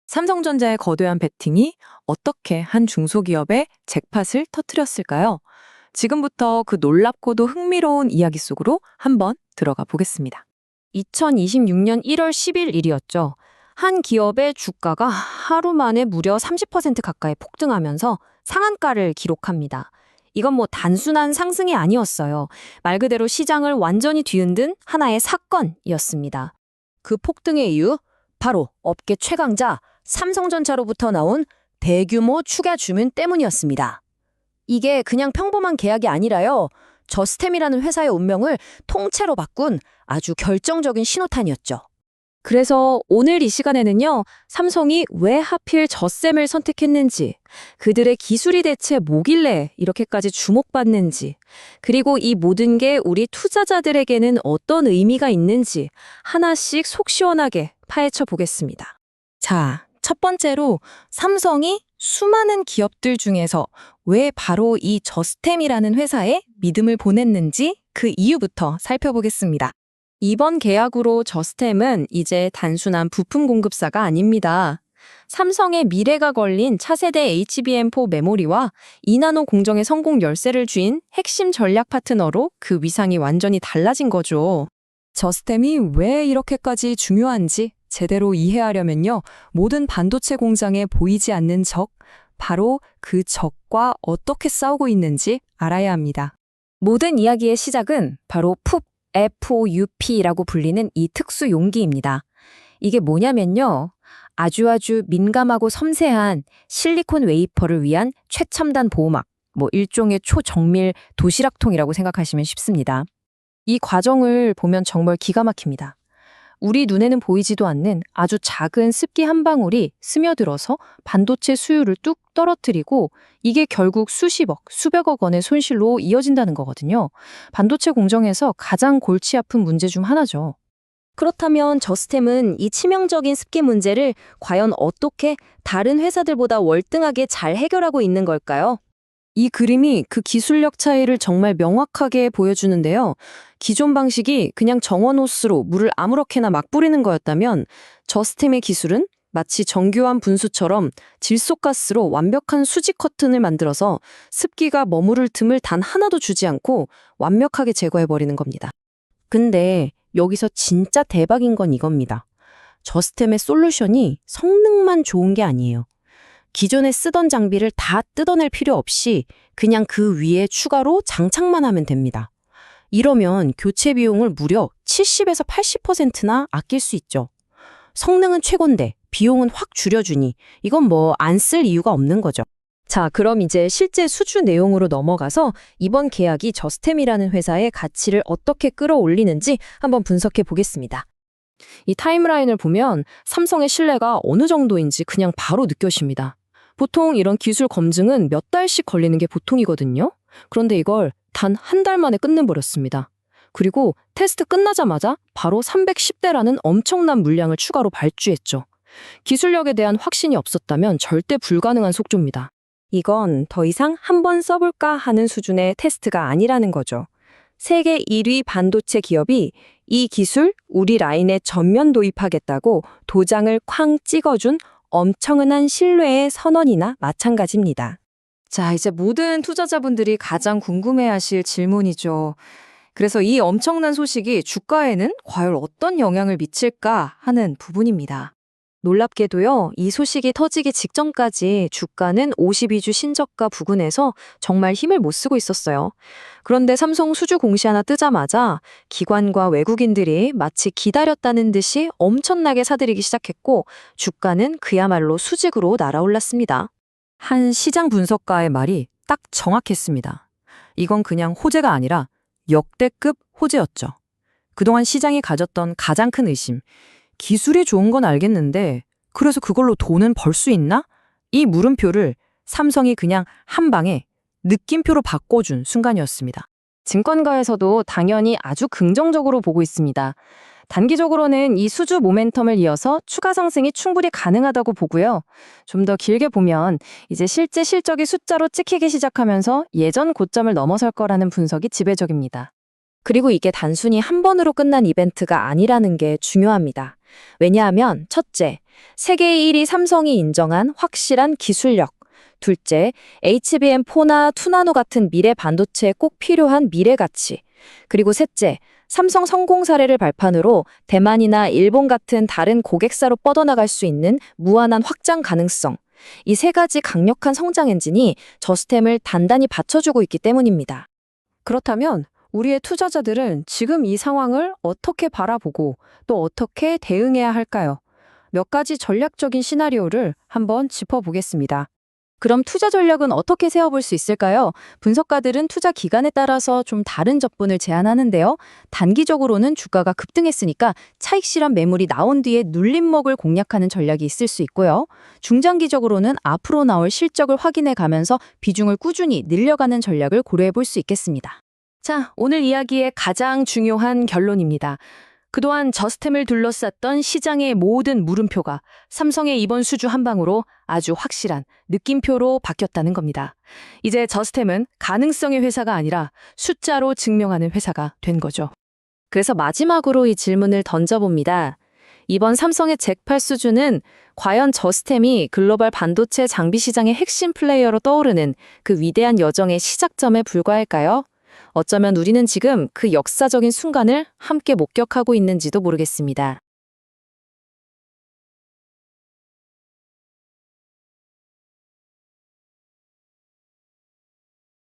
삼성전자의 거대한 베팅이 어떻게 한 중소기업의 잭팟을 터뜨렸을까요? 지금부터 그 놀랍고도 흥미로운 이야기 속으로 한번 들어가 보겠습니다. 2026년 1월 10일 일이었죠. 한 기업의 주가가 하루 만에 무려 30% 가까이 폭등하면서 상한가를 기록합니다. 이건 뭐 단순한 상승이 아니었어요. 말 그대로 시장을 완전히 뒤흔든 하나의 사건이었습니다. 그 폭등의 이유? 바로 업계 최강자 삼성전자로부터 나온 대규모 추가 주문 때문이었습니다. 이게 그냥 평범한 계약이 아니라요. 저스템이라는 회사의 운명을 통째로 바꾼 아주 결정적인 신호탄이었죠. 그래서 오늘 이 시간에는요, 삼성이 왜 하필 저셈을 선택했는지, 그들의 기술이 대체 뭐길래 이렇게까지 주목받는지, 그리고 이 모든 게 우리 투자자들에게는 어떤 의미가 있는지 하나씩 속 시원하게 파헤쳐 보겠습니다. 자, 첫 번째로 삼성이 수많은 기업들 중에서 왜 바로 이 저스템이라는 회사에 믿음을 보냈는지 그 이유부터 살펴보겠습니다. 이번 계약으로 저스템은 이제 단순한 부품 공급사가 아닙니다. 삼성의 미래가 걸린 차세대 HBM4 메모리와 2나노 공정의 성공 열쇠를 쥔 핵심 전략 파트너로 그 위상이 완전히 달라진 거죠. 저스템이 왜 이렇게까지 중요한지 제대로 이해하려면요, 모든 반도체 공장에 보이지 않는 적, 바로 그 적과 어떻게 싸우고 있는지 알아야 합니다. 모든 이야기의 시작은 바로 FOUP라고 불리는 이 특수 용기입니다. 이게 뭐냐면요, 아주 민감하고 섬세한 실리콘 웨이퍼를 위한 최첨단 보호막, 일종의 초정밀 도시락통이라고 생각하시면 쉽습니다. 이 과정을 보면 정말 기가 막힙니다. 우리 눈에는 보이지도 않는 아주 작은 습기 한 방울이 스며들어서 반도체 수율을 뚝 떨어뜨리고 이게 결국 수십억, 수백억 원의 손실로 이어진다는 거거든요. 반도체 공정에서 가장 골치 아픈 문제 중 하나죠. 그렇다면 저스템은 이 치명적인 습기 문제를 과연 어떻게 다른 회사들보다 월등하게 잘 해결하고 있는 걸까요? 이 그림이 그 기술력 차이를 정말 명확하게 보여주는데요. 기존 방식이 그냥 정원호스로 물을 아무렇게나 막 뿌리는 거였다면 저스템의 기술은 마치 정교한 분수처럼 질소가스로 완벽한 수직 커튼을 만들어서 습기가 머무를 틈을 단 하나도 주지 않고 완벽하게 제거해버리는 겁니다. 근데 여기서 진짜 대박인 건 이겁니다. 저스템의 솔루션이 성능만 좋은 게 아니에요. 기존에 쓰던 장비를 다 뜯어낼 필요 없이 그냥 그 위에 추가로 장착만 하면 됩니다. 이러면 교체 비용을 무려 70에서 80%나 아낄 수 있죠. 성능은 최고인데 비용은 확 줄여주니 이건 안 쓸 이유가 없는 거죠. 자, 그럼 이제 실제 수주 내용으로 넘어가서 이번 계약이 저스템이라는 회사의 가치를 어떻게 끌어올리는지 한번 분석해 보겠습니다. 이 타임라인을 보면 삼성의 신뢰가 어느 정도인지 그냥 바로 느껴집니다. 보통 이런 기술 검증은 몇 달씩 걸리는 게 보통이거든요. 그런데 이걸 단 한 달 만에 끝내버렸습니다. 그리고 테스트 끝나자마자 바로 310대라는 엄청난 물량을 추가로 발주했죠. 기술력에 대한 확신이 없었다면 절대 불가능한 속도입니다. 이건 더 이상 한번 써볼까 하는 수준의 테스트가 아니라는 거죠. 세계 1위 반도체 기업이 이 기술 우리 라인에 전면 도입하겠다고 도장을 쾅 찍어준 엄청난 신뢰의 선언이나 마찬가지입니다. 자, 이제 모든 투자자분들이 가장 궁금해하실 질문이죠. 그래서 이 엄청난 소식이 주가에는 과연 어떤 영향을 미칠까 하는 부분입니다. 놀랍게도요, 이 소식이 터지기 직전까지 주가는 52주 신저가 부근에서 정말 힘을 못 쓰고 있었어요. 그런데 삼성 수주 공시 하나 뜨자마자 기관과 외국인들이 마치 기다렸다는 듯이 엄청나게 사들이기 시작했고 주가는 그야말로 수직으로 날아올랐습니다. 한 시장 분석가의 말이 딱 정확했습니다. 이건 그냥 호재가 아니라 역대급 호재였죠. 그동안 시장이 가졌던 가장 큰 의심, 기술이 좋은 건 알겠는데 그래서 그걸로 돈은 벌 수 있나? 이 물음표를 삼성이 그냥 한 방에 느낌표로 바꿔준 순간이었습니다. 증권가에서도 당연히 아주 긍정적으로 보고 있습니다. 단기적으로는 이 수주 모멘텀을 이어서 추가 상승이 충분히 가능하다고 보고요. 좀 더 길게 보면 이제 실제 실적이 숫자로 찍히기 시작하면서 예전 고점을 넘어설 거라는 분석이 지배적입니다. 그리고 이게 단순히 한 번으로 끝난 이벤트가 아니라는 게 중요합니다. 왜냐하면 첫째, 세계 1위 삼성이 인정한 확실한 기술력. 둘째, HBM4나 투나노 같은 미래 반도체에 꼭 필요한 미래 가치. 그리고 셋째, 삼성 성공 사례를 발판으로 대만이나 일본 같은 다른 고객사로 뻗어나갈 수 있는 무한한 확장 가능성. 이 세 가지 강력한 성장 엔진이 저스템을 단단히 받쳐주고 있기 때문입니다. 그렇다면 우리의 투자자들은 지금 이 상황을 어떻게 바라보고 또 어떻게 대응해야 할까요? 몇 가지 전략적인 시나리오를 한번 짚어보겠습니다. 그럼 투자 전략은 어떻게 세워볼 수 있을까요? 분석가들은 투자 기간에 따라서 좀 다른 접근을 제안하는데요. 단기적으로는 주가가 급등했으니까 차익 실현 매물이 나온 뒤에 눌림목을 공략하는 전략이 있을 수 있고요. 중장기적으로는 앞으로 나올 실적을 확인해 가면서 비중을 꾸준히 늘려가는 전략을 고려해 볼 수 있겠습니다. 자, 오늘 이야기의 가장 중요한 결론입니다. 그동안 저스템을 둘러쌌던 시장의 모든 물음표가 삼성의 이번 수주 한 방으로 아주 확실한 느낌표로 바뀌었다는 겁니다. 이제 저스템은 가능성의 회사가 아니라 숫자로 증명하는 회사가 된 거죠. 그래서 마지막으로 이 질문을 던져봅니다. 이번 삼성의 잭팟 수주는 과연 저스템이 글로벌 반도체 장비 시장의 핵심 플레이어로 떠오르는 그 위대한 여정의 시작점에 불과할까요? 어쩌면 우리는 지금 그 역사적인 순간을 함께 목격하고 있는지도 모르겠습니다.